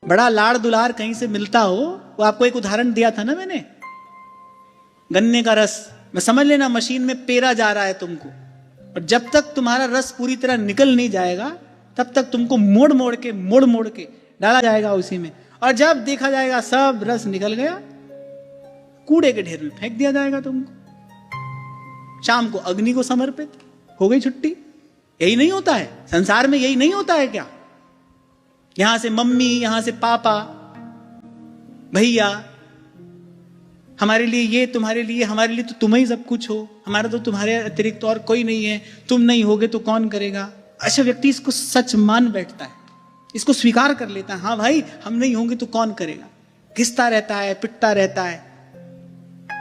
बड़ा लाड़ दुलार कहीं से मिलता हो, वो आपको एक उदाहरण दिया था ना मैंने, गन्ने का रस, मैं समझ लेना मशीन में पेरा जा रहा है तुमको, और जब तक तुम्हारा रस पूरी तरह निकल नहीं जाएगा तब तक तुमको मोड़ मोड़ के डाला जाएगा उसी में, और जब देखा जाएगा सब रस निकल गया, कूड़े के ढेर में फेंक दिया जाएगा तुमको। शाम को अग्नि को समर्पित, हो गई छुट्टी। यही नहीं होता है संसार में? यही नहीं होता है क्या? यहां से मम्मी, यहां से पापा, भैया, हमारे लिए ये, तुम्हारे लिए, हमारे लिए तो तुम ही सब कुछ हो, हमारा तो तुम्हारे अतिरिक्त और कोई नहीं है, तुम नहीं होगे तो कौन करेगा। ऐसा व्यक्ति इसको सच मान बैठता है, इसको स्वीकार कर लेता है, हाँ भाई हम नहीं होंगे तो कौन करेगा। घिसता रहता है, पिटता रहता है,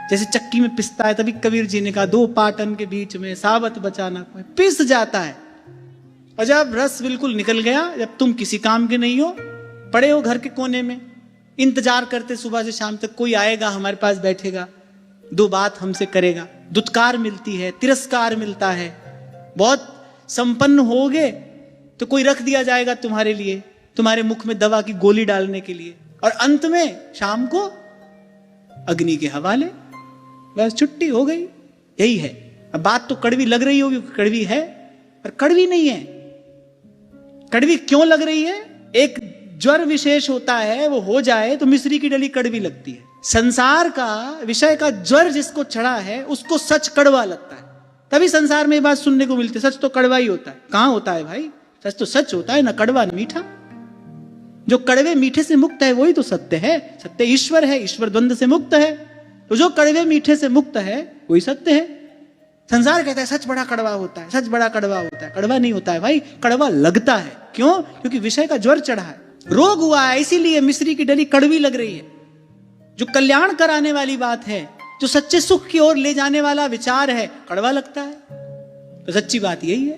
जैसे चक्की में पिसता है। तभी कबीर जी ने कहा, दो पाटन के बीच में साबत बचाना कोई, पिस जाता है। और जब रस बिल्कुल निकल गया, जब तुम किसी काम के नहीं हो, पड़े हो घर के कोने में, इंतजार करते सुबह से शाम तक कोई आएगा हमारे पास बैठेगा, दो बात हमसे करेगा, दुत्कार मिलती है, तिरस्कार मिलता है, बहुत संपन्न होगे तो कोई रख दिया जाएगा तुम्हारे लिए, तुम्हारे मुख में दवा की गोली डालने के लिए, और अंत में शाम को अग्नि के हवाले, बस छुट्टी हो गई। यही है। अब बात तो कड़वी लग रही होगी, कड़वी है पर कड़वी नहीं है। कड़वी क्यों लग रही है? एक ज्वर विशेष होता है, वो हो जाए तो मिश्री की डली कड़वी लगती है। संसार का विषय का ज्वर जिसको चढ़ा है उसको सच कड़वा लगता है। तभी संसार में ये बात सुनने को मिलती है, सच तो कड़वा ही होता है। कहां होता है भाई? सच तो सच होता है, ना कड़वा ना मीठा। जो कड़वे मीठे से मुक्त है वही तो सत्य है। सत्य ईश्वर है, ईश्वर द्वंद्व से मुक्त है, तो जो कड़वे मीठे से मुक्त है वही सत्य है। संसार कहता है सच बड़ा कड़वा होता है, सच बड़ा कड़वा होता है। कड़वा नहीं होता है भाई, कड़वा लगता है। क्यों? क्योंकि विषय का ज्वर चढ़ा है, रोग हुआ है, इसीलिए मिश्री की डली कड़वी लग रही है। जो कल्याण कराने वाली बात है, जो सच्चे सुख की ओर ले जाने वाला विचार है, कड़वा लगता है। तो सच्ची बात यही है।